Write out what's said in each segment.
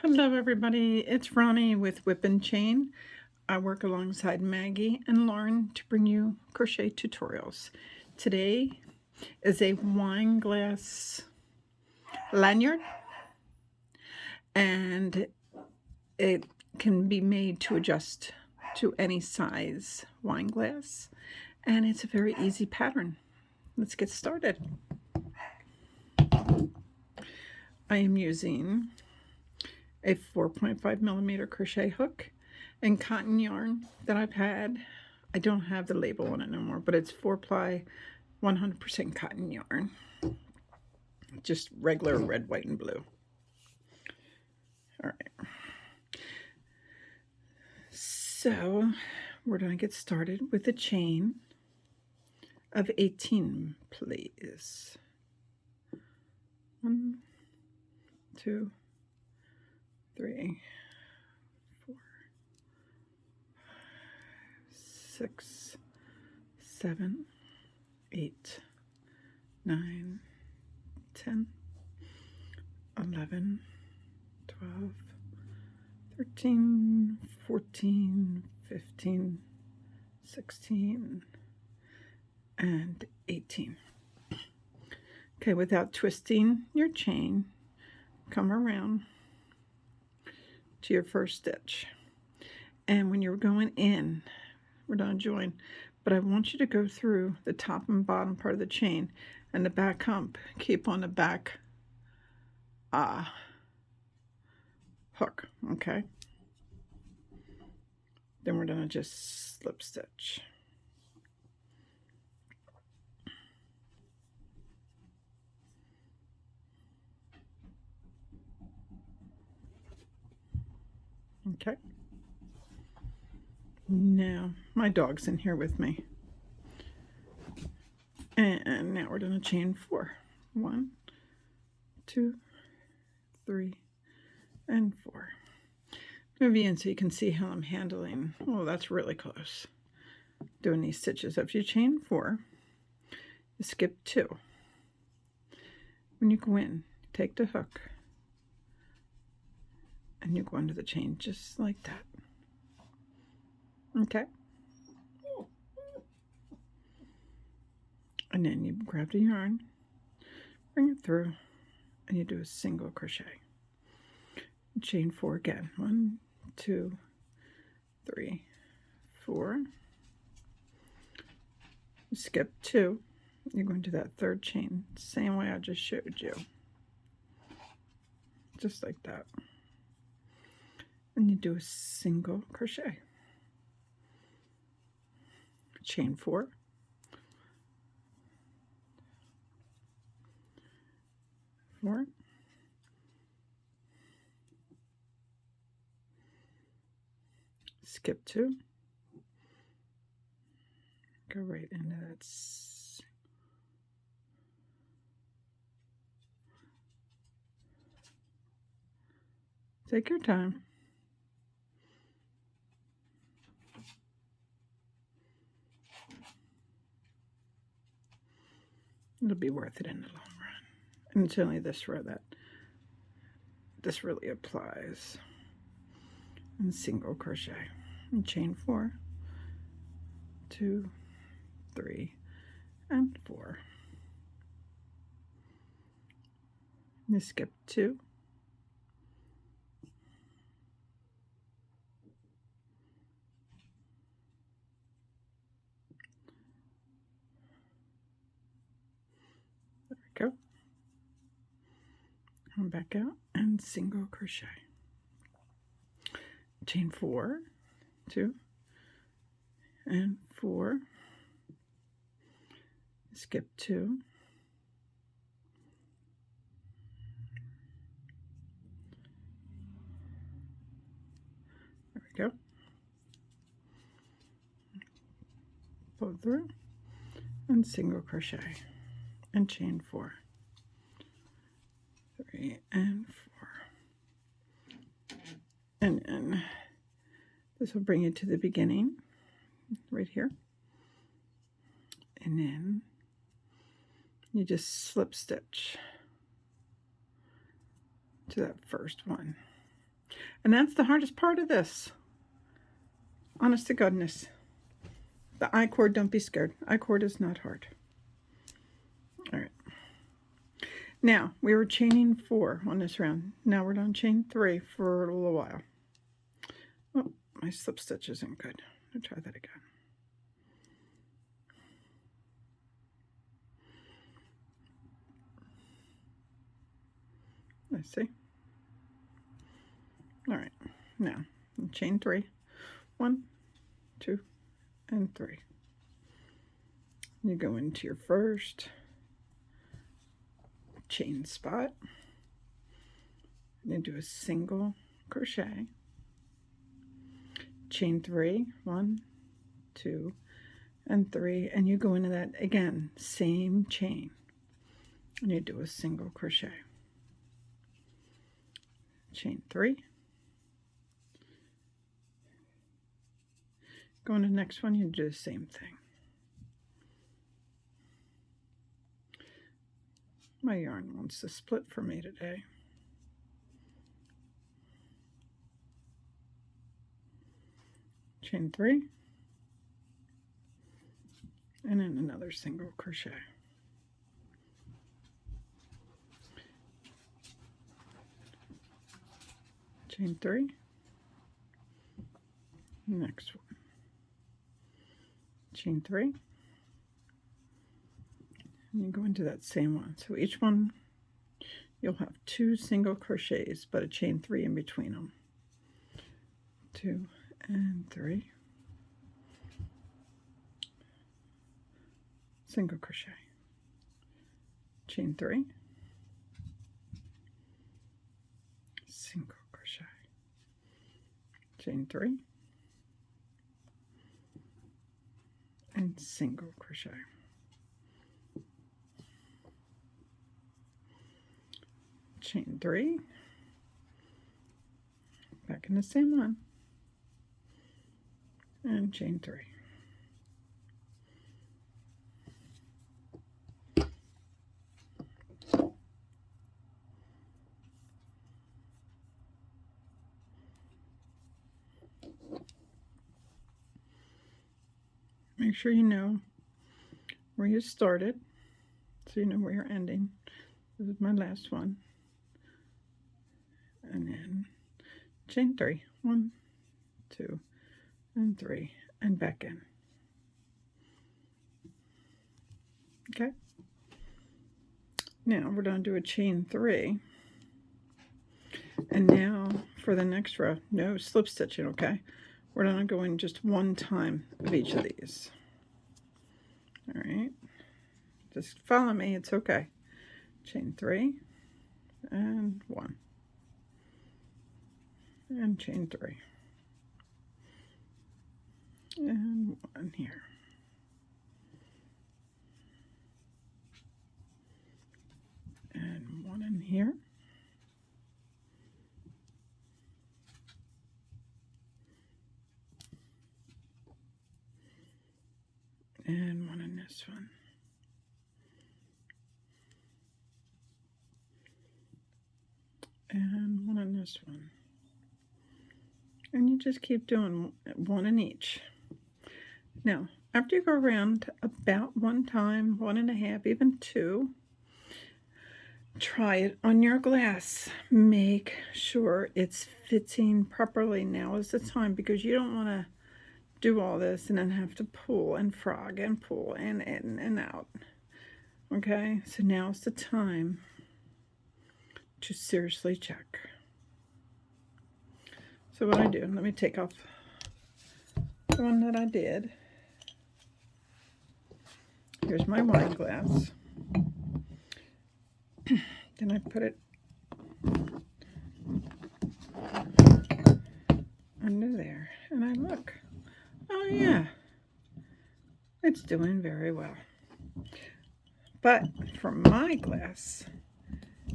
Hello everybody, it's Ronnie with Whip and Chain. I work alongside Maggie and Lauren to bring you crochet tutorials. Today is a wine glass lanyard, and it can be made to adjust to any size wine glass, and it's a very easy pattern. Let's get started. I am using a 4.5 millimeter crochet hook and cotton yarn that I've had. I don't have the label on it no more, but it's 4-ply 100% cotton yarn. Just regular red, white, and blue. All right. So we're going to get started with a chain of 18, please. 1, 2, 3, 4, 6, 7, 8, 9, 10, 11, 12, 13, 14, 15, 16, and 18. Okay, without twisting your chain, come around to your first stitch. And when you're going in, we're going to join, but I want you to go through the top and bottom part of the chain and the back hump. Keep on the back hook, okay? Then we're going to just slip stitch. Okay. Now, my dog's in here with me. And now we're going to chain 4. 1, 2, 3, and 4. Move you in so you can see how I'm handling. Oh, that's really close. Doing these stitches. If you chain 4, you skip 2. When you go in, take the hook and you go under the chain just like that. Okay? And then you grab the yarn, bring it through, and you do a single crochet. Chain 4 again. 1, 2, 3, 4. You skip 2. You're going to that third chain, same way I just showed you. Just like that. And you do a single crochet. Chain 4. 4. Skip 2. Go right into that. Take your time. It'll be worth it in the long run. And it's only this row that this really applies. And single crochet. And chain 4, 2, 3, and 4. You skip 2. There we go. Come back out and single crochet. Chain 4, 2, and 4. Skip 2. There we go. Pull through and single crochet and chain 4, 3, and 4. And then this will bring you to the beginning right here. And then you just slip stitch to that first one. And that's the hardest part of this. Honest to goodness. The I-cord, don't be scared. I-cord is not hard. All right. Now, we were chaining 4 on this round. Now we're going to chain 3 for a little while. Oh, my slip stitch isn't good. I'll try that again. Let's see. All right. Now, chain 3. 1, 2, and 3. You go into your first chain spot, and you do a single crochet, chain 3, 1, 2, and 3, and you go into that again, same chain, and you do a single crochet, chain 3, go into the next one, you do the same thing. My yarn wants to split for me today. Chain 3, and then another single crochet. Chain 3, next one. Chain 3, and you go into that same one. So each one you'll have 2 single crochets, but a chain 3 in between them. 2 and 3, single crochet, chain 3, single crochet, chain 3, and single crochet. Chain 3, back in the same one, and chain 3. Make sure you know where you started, so you know where you're ending. This is my last one. And then chain 3, 1, 2, and 3, and back in. Okay. Now we're going to do a chain 3, and now for the next row, no slip stitching. Okay, we're going to go in just one time of each of these. All right, just follow me, it's okay. Chain 3 and 1, and chain 3 and 1 here, and 1 in here, and 1 in this one, and 1 in this one, and you just keep doing 1 in each. Now, after you go around about 1 time, 1.5, even 2, try it on your glass. Make sure it's fitting properly. Now is the time, because you don't want to do all this and then have to pull and frog and pull and in and out. Okay, so now's the time to seriously check. So what I do, let me take off the one that I did. Here's my wine glass. Then I put it under there, and I look. Oh yeah, it's doing very well. But for my glass,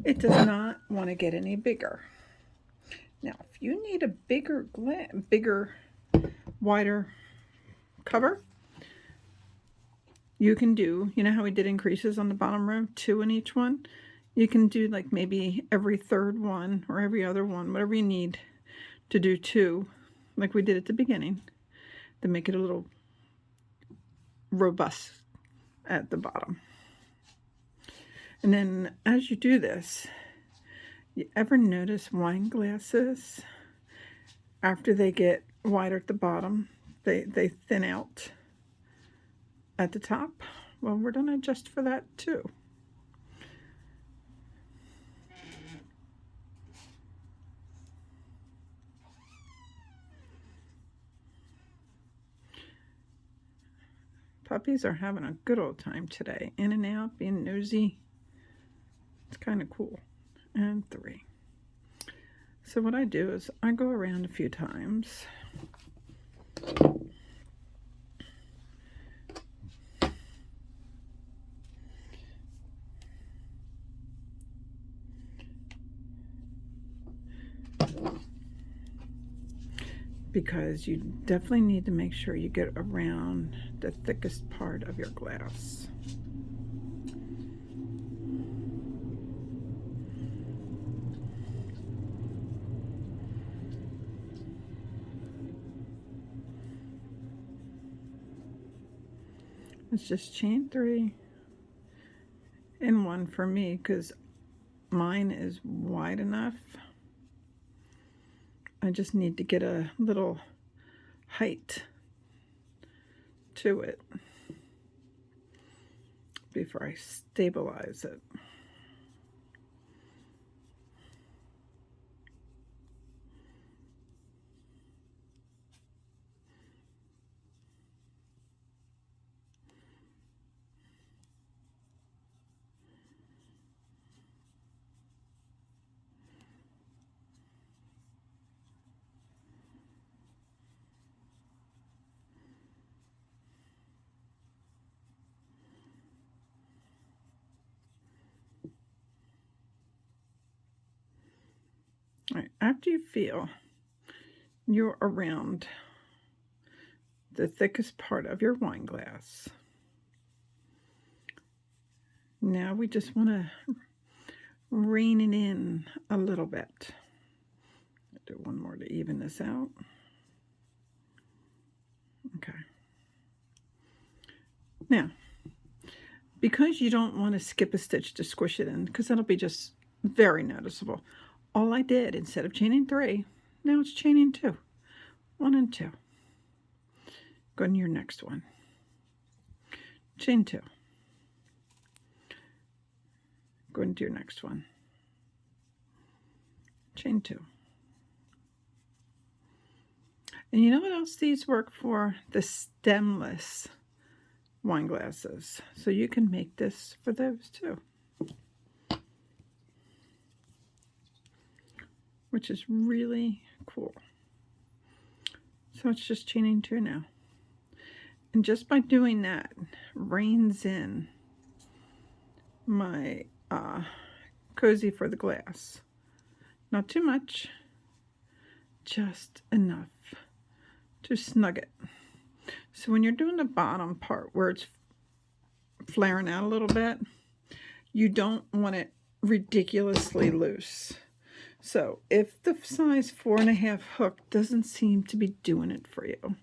it does not want to get any bigger. Now, if you need a bigger, wider cover, you can do, you know how we did increases on the bottom row, 2 in each one? You can do like maybe every third one or every other one, whatever you need. to do 2 like we did at the beginning to make it a little robust at the bottom. And then as you do this, you ever notice wine glasses after they get wider at the bottom, they thin out at the top? Well, we're going to adjust for that too. Puppies are having a good old time today. In and out, being nosy. It's kind of cool. And 3. So what I do is I go around a few times. Because you definitely need to make sure you get around the thickest part of your glass. It's just chain 3 and 1 for me because mine is wide enough. I just need to get a little height to it before I stabilize it. All right, after you feel you're around the thickest part of your wine glass, now we just want to rein it in a little bit. I'll do one more to even this out. Okay. Now, because you don't want to skip a stitch to squish it in, because that'll be just very noticeable, all I did, instead of chaining 3, now it's chaining 2. 1 and 2. Go into your next one. Chain 2. Go into your next one. Chain 2. And you know what else these work for? The stemless wine glasses. So you can make this for those too, which is really cool. So it's just chaining 2 now. And just by doing that, reins in my cozy for the glass. Not too much, just enough to snug it. So when you're doing the bottom part where it's flaring out a little bit, you don't want it ridiculously loose. So if the size 4.5 hook doesn't seem to be doing it for you,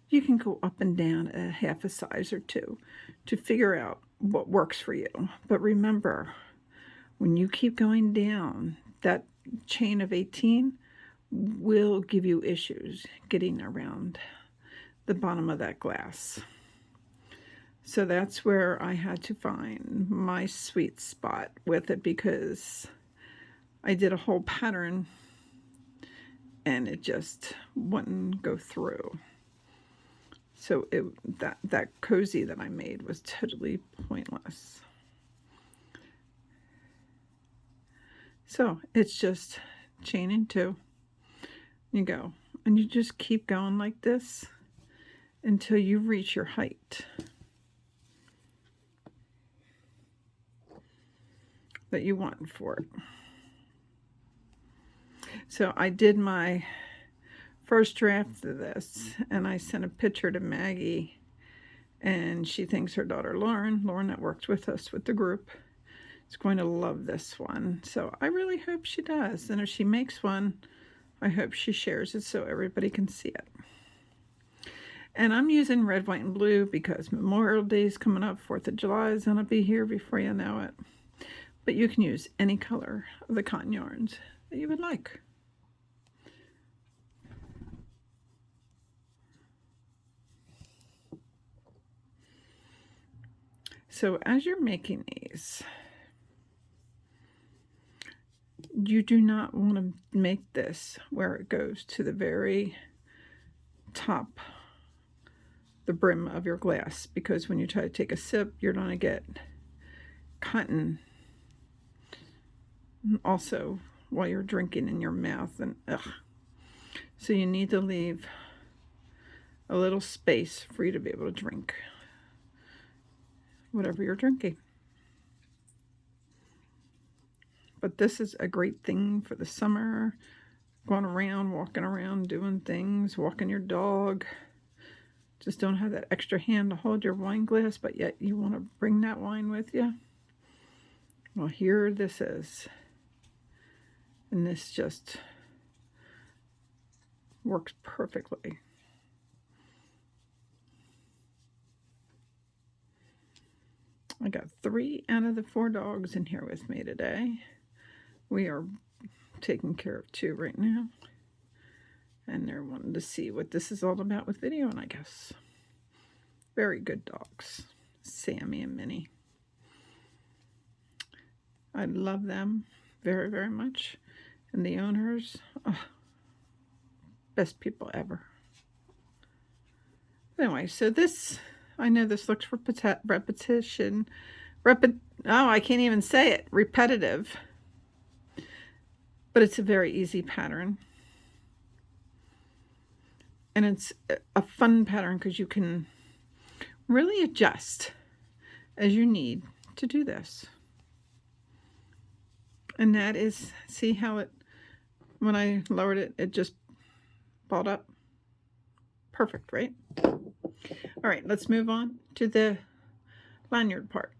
you can go up and down a half a size or 2 to figure out what works for you. But remember, when you keep going down, that chain of 18 will give you issues getting around the bottom of that glass. So that's where I had to find my sweet spot with it, because I did a whole pattern and it just wouldn't go through. So that cozy that I made was totally pointless. So it's just chaining 2. You go, and you just keep going like this until you reach your height that you want for it. So I did my first draft of this, and I sent a picture to Maggie, and she thinks her daughter Lauren that works with us with the group, is going to love this one. So I really hope she does. And if she makes one, I hope she shares it so everybody can see it. And I'm using red, white, and blue because Memorial Day is coming up. 4th of July is going to be here before you know it. But you can use any color of the cotton yarns that you would like. So as you're making these, you do not want to make this where it goes to the very top, the brim of your glass, because when you try to take a sip, you're going to get cotton also while you're drinking in your mouth, and ugh. So you need to leave a little space for you to be able to drink whatever you're drinking. But this is a great thing for the summer, going around, walking around, doing things, walking your dog. Just don't have that extra hand to hold your wine glass, but yet you want to bring that wine with you. Well, here this is. And this just works perfectly. I got 3 out of the 4 dogs in here with me today. We are taking care of 2 right now. And they're wanting to see what this is all about with videoing, I guess. Very good dogs. Sammy and Minnie. I love them very, very much. And the owners, oh, best people ever. Anyway, so this, I know this looks repetition. Oh, I can't even say it. Repetitive. But it's a very easy pattern. And it's a fun pattern because you can really adjust as you need to do this. And that is, see how it, when I lowered it, it just balled up. Perfect, right? All right, let's move on to the lanyard part.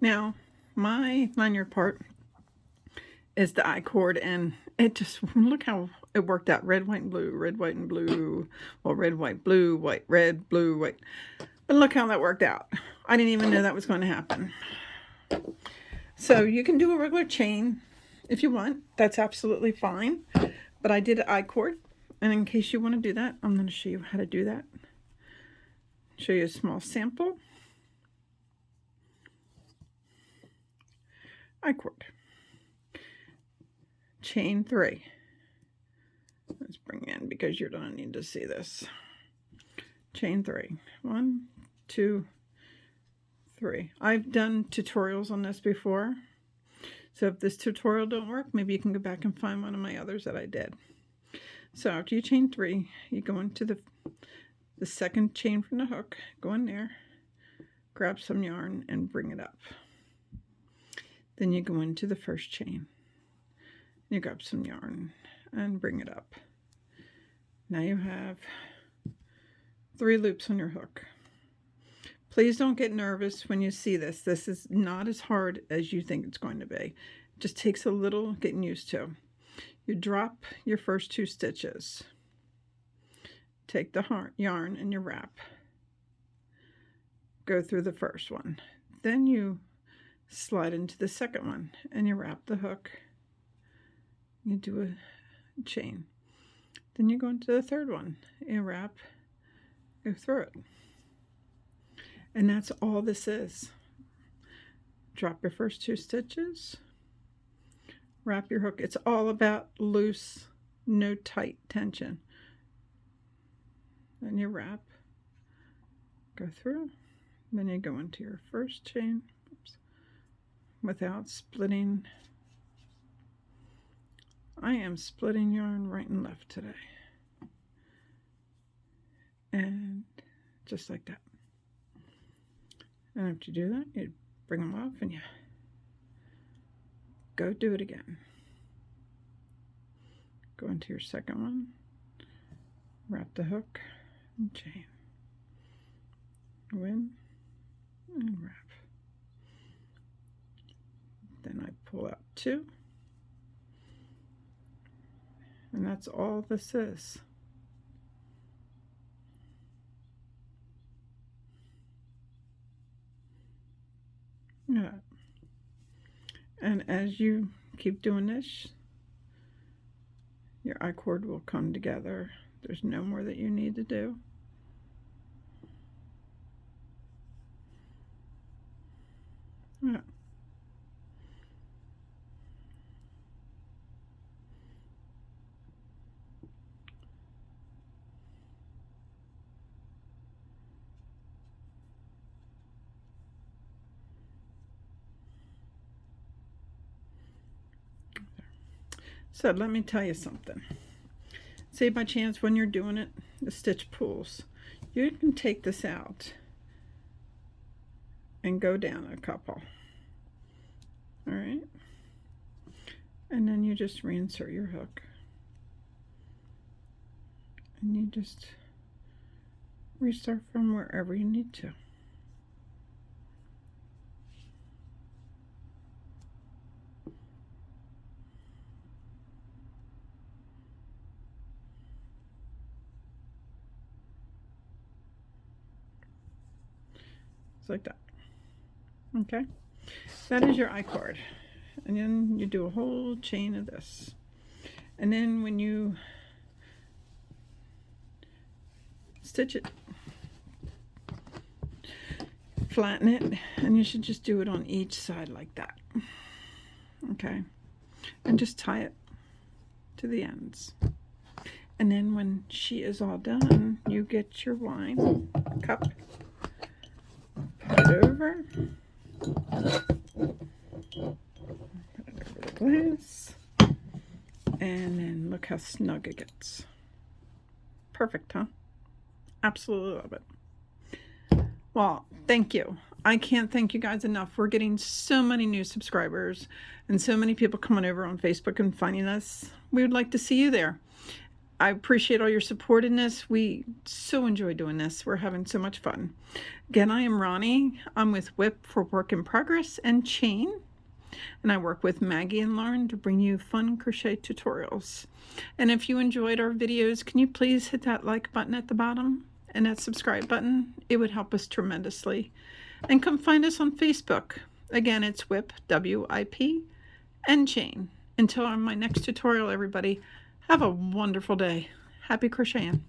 Now, my lanyard part is the I-cord, and it just, look how it worked out. Red, white, and blue, red, white, and blue. Well, red, white, blue, white, red, blue, white. But look how that worked out. I didn't even know that was going to happen. So you can do a regular chain if you want. That's absolutely fine. But I did an I-cord. And in case you want to do that, I'm going to show you how to do that. Show you a small sample. I-cord. Chain 3. Let's bring in because you're going to need to see this. Chain 3. 1, 2, 3. I've done tutorials on this before. So if this tutorial don't work, maybe you can go back and find one of my others that I did. So after you chain 3, you go into the second chain from the hook, go in there, grab some yarn and bring it up. Then you go into the first chain. You grab some yarn and bring it up. Now you have 3 loops on your hook. Please don't get nervous when you see this. This is not as hard as you think it's going to be. It just takes a little getting used to. You drop your first 2 stitches. Take the yarn and you wrap. Go through the first one. Then you slide into the second one and you wrap the hook. You do a chain. Then you go into the third one. You wrap, go through it. And that's all this is. Drop your first 2 stitches. Wrap your hook. It's all about loose, no tight tension. Then you wrap, go through. Then you go into your first chain without splitting. I am splitting yarn right and left today. And just like that. And after you do that, you bring them off and you go do it again. Go into your second one, wrap the hook and chain. Go in and wrap. Then I pull out 2. And that's all this is. Yeah. And as you keep doing this, your I-cord will come together. There's no more that you need to do. Yeah. So let me tell you something. Say by chance when you're doing it, the stitch pulls. You can take this out and go down a couple. All right. And then you just reinsert your hook. And you just restart from wherever you need to. It's like that. Okay, that is your I-cord. And then you do a whole chain of this. And then when you stitch it, flatten it, and you should just do it on each side like that. Okay, and just tie it to the ends. And then when she is all done, you get your wine cup, put it over, put it over the glass, and then look how snug it gets. Perfect, huh? Absolutely love it. Well, thank you. I can't thank you guys enough. We're getting so many new subscribers and so many people coming over on Facebook and finding us. We would like to see you there. I appreciate all your support in this. We so enjoy doing this. We're having so much fun. Again, I am Ronnie. I'm with Whip for Work in Progress and Chain. And I work with Maggie and Lauren to bring you fun crochet tutorials. And if you enjoyed our videos, can you please hit that like button at the bottom and that subscribe button? It would help us tremendously. And come find us on Facebook. Again, it's Whip, W-I-P, and Chain. Until my next tutorial, everybody, have a wonderful day. Happy crocheting.